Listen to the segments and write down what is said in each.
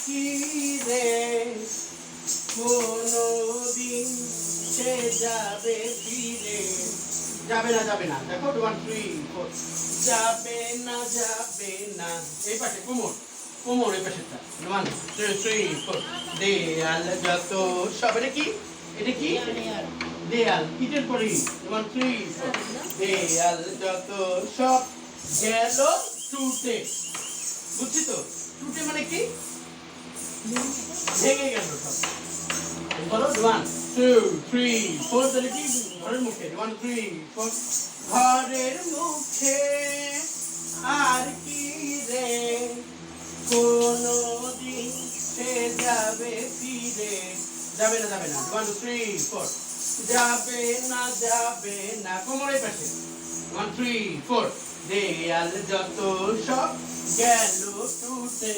কি রে কোনদিন সে যাবে ফিরে যাবে না দেখো 1 3 4 যাবে না এই পাশে কোমর এই পাশেটা 1 2 3 4 দেয়াল যত সব এটা কি দেয়াল কিটের পরে 1 3 4 দেয়াল যত সব গেল টুটে বুঝছি তো টুটে মানে কি ভেঙে গেল সব বলো 1 2 3 4 তাহলে কি ঘরের মুখে 1 3 4 ঘরের মুখে আর কি রে কোনদিন সে যাবে ফিরে যাবে না 1 2 3 4 যাবে না কোমরের পাশে 1 3 4 দেয়াল যত সব গেল টুটে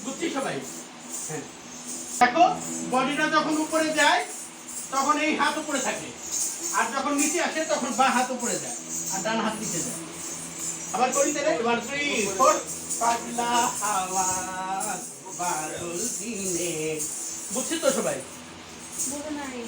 বুঝছি সবাই হ্যাঁ দেখো বডিটা যখন উপরে যায় তখন এই হাত উপরে থাকে আর যখন নিচে আসে তখন বাঁ হাত উপরে যায় আর ডান হাত নিচে যায় আবার করি তাহলে 1 3 4 পাগলা হাওয়া বাদল দিনে বুঝছি তো সবাই বলো নাই